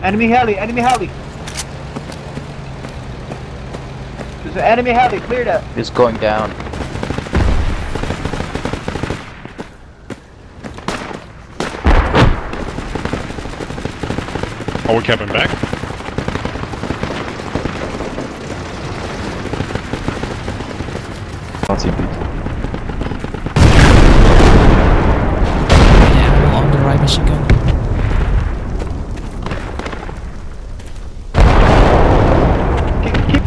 Enemy heli, enemy heli. There's an enemy heli, clear that. It's going down. Are we capping back? Nazi beat. Yeah, on the right machine gun. Keep.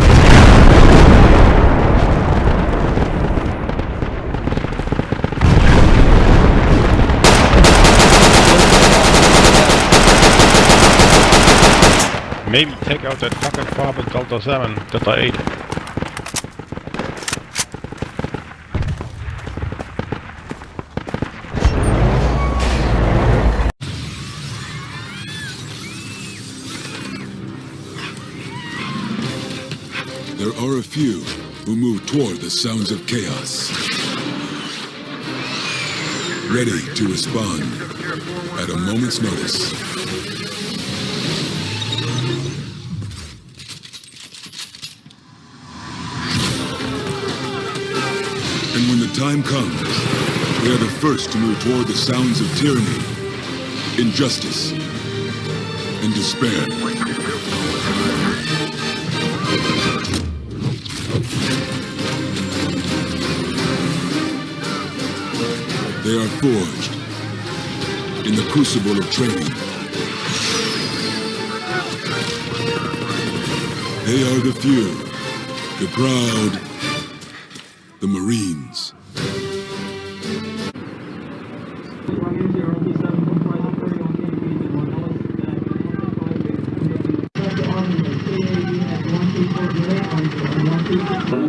Maybe take out that fucking farm in Delta 7, Delta 8. There are a few who move toward the sounds of chaos, ready to respond at a moment's notice. And when the time comes, they are the first to move toward the sounds of tyranny, injustice, and despair. They are forged in the crucible of training. They are the few, the proud, the Marines.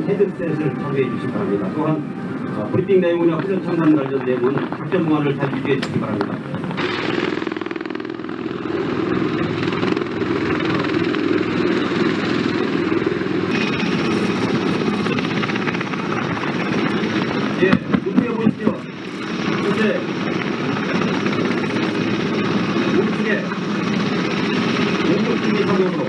헤드셋을 참여해 주시기 바랍니다. 또한 브리핑 내용이나 훈련 참관 관련 내용은 작전 무관을 잘 유지해 주시기 바랍니다. 예, 눈에 보십시오. 현재 우측에 공격 준비 상황으로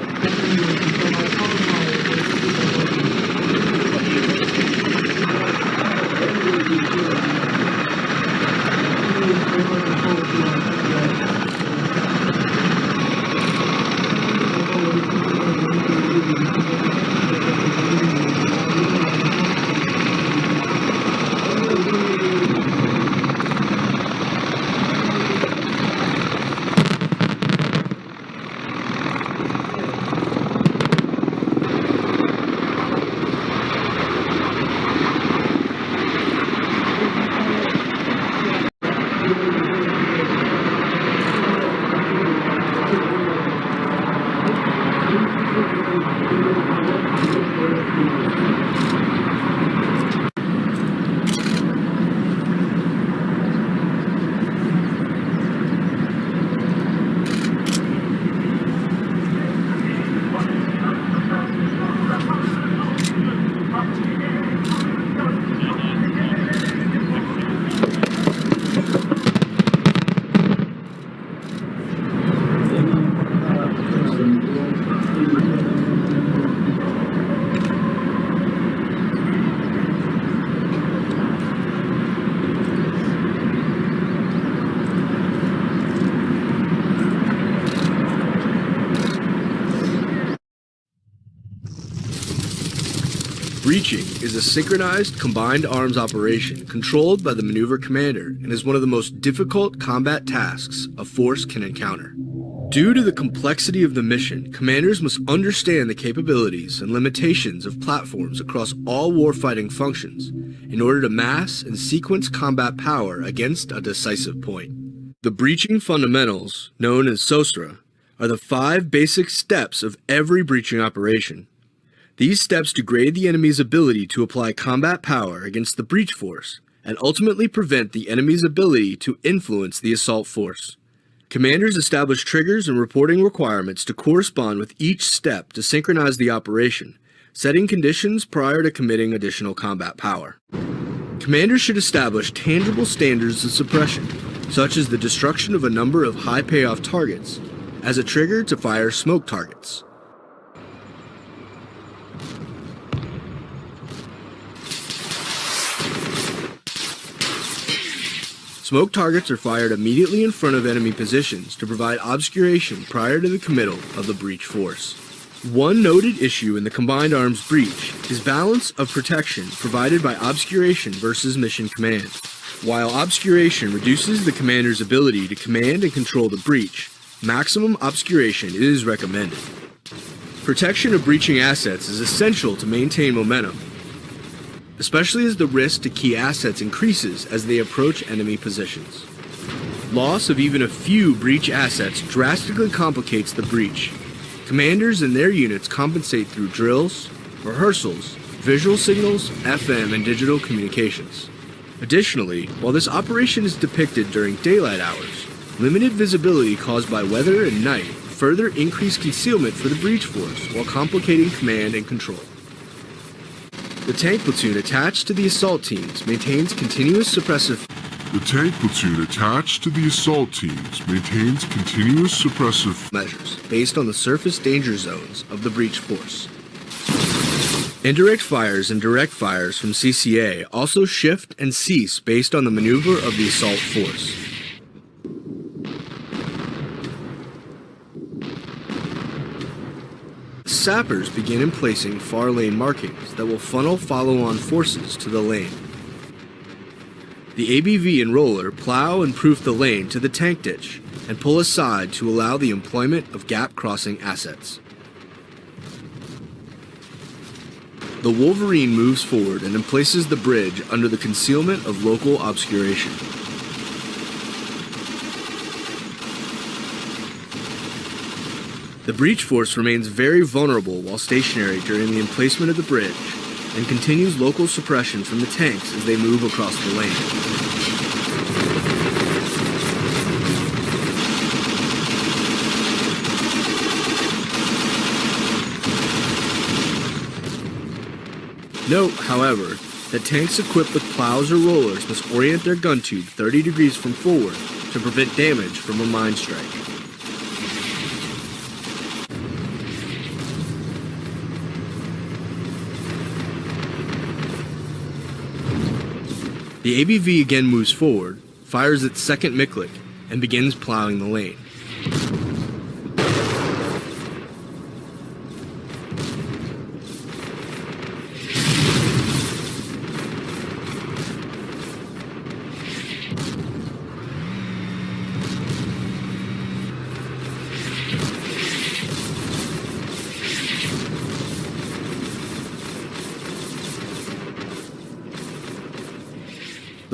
Breaching is a synchronized, combined arms operation controlled by the maneuver commander and is one of the most difficult combat tasks a force can encounter. Due to the complexity of the mission, commanders must understand the capabilities and limitations of platforms across all warfighting functions in order to mass and sequence combat power against a decisive point. The breaching fundamentals, known as SOSTRA, are the 5 basic steps of every breaching operation. These steps degrade the enemy's ability to apply combat power against the breach force and ultimately prevent the enemy's ability to influence the assault force. Commanders establish triggers and reporting requirements to correspond with each step to synchronize the operation, setting conditions prior to committing additional combat power. Commanders should establish tangible standards of suppression, such as the destruction of a number of high payoff targets, as a trigger to fire smoke targets. Smoke targets are fired immediately in front of enemy positions to provide obscuration prior to the committal of the breach force. One noted issue in the Combined Arms breach is balance of protection provided by obscuration versus mission command. While obscuration reduces the commander's ability to command and control the breach, maximum obscuration is recommended. Protection of breaching assets is essential to maintain momentum, especially as the risk to key assets increases as they approach enemy positions. Loss of even a few breach assets drastically complicates the breach. Commanders and their units compensate through drills, rehearsals, visual signals, FM, and digital communications. Additionally, while this operation is depicted during daylight hours, limited visibility caused by weather and night further increase concealment for the breach force while complicating command and control. The tank platoon attached to the assault teams maintains continuous suppressive measures based on the surface danger zones of the breach force. Indirect fires and direct fires from CCA also shift and cease based on the maneuver of the assault force. Sappers begin emplacing far lane markings that will funnel follow-on forces to the lane. The ABV and roller plow and proof the lane to the tank ditch and pull aside to allow the employment of gap-crossing assets. The Wolverine moves forward and emplaces the bridge under the concealment of local obscuration. The breach force remains very vulnerable while stationary during the emplacement of the bridge and continues local suppression from the tanks as they move across the lane. Note, however, that tanks equipped with plows or rollers must orient their gun tube 30 degrees from forward to prevent damage from a mine strike. The ABV again moves forward, fires its second Miklik, and begins plowing the lane.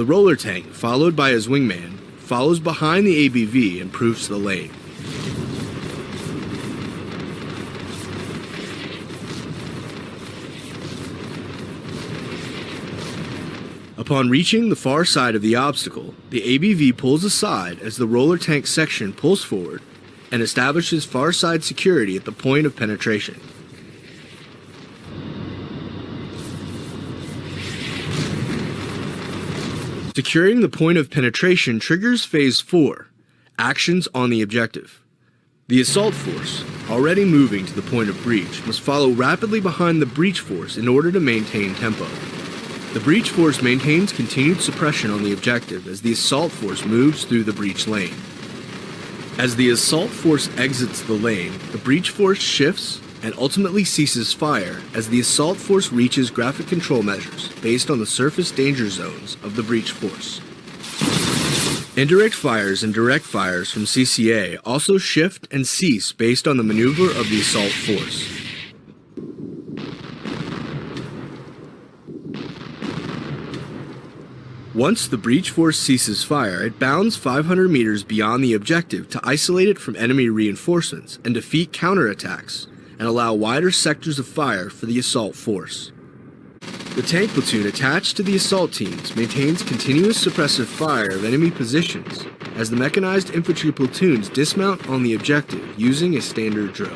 The roller tank, followed by his wingman, follows behind the ABV and proofs the lane. Upon reaching the far side of the obstacle, the ABV pulls aside as the roller tank section pulls forward and establishes far side security at the point of penetration. Securing the point of penetration triggers Phase 4, actions on the objective. The assault force, already moving to the point of breach, must follow rapidly behind the breach force in order to maintain tempo. The breach force maintains continued suppression on the objective as the assault force moves through the breach lane. As the assault force exits the lane, the breach force shifts and ultimately ceases fire as the assault force reaches graphic control measures based on the surface danger zones of the breach force. Indirect fires and direct fires from CCA also shift and cease based on the maneuver of the assault force. Once the breach force ceases fire, it bounds 500 meters beyond the objective to isolate it from enemy reinforcements and defeat counterattacks and allow wider sectors of fire for the assault force. The tank platoon attached to the assault teams maintains continuous suppressive fire of enemy positions as the mechanized infantry platoons dismount on the objective using a standard drill.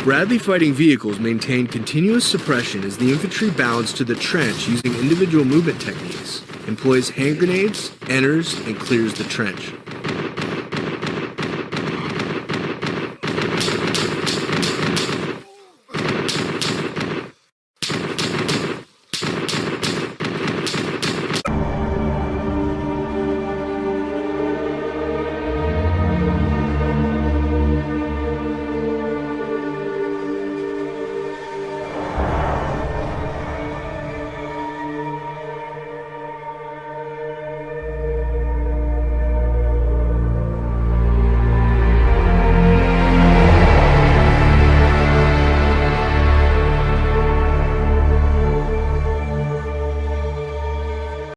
Bradley fighting vehicles maintain continuous suppression as the infantry bounds to the trench using individual movement techniques, employs hand grenades, enters, and clears the trench.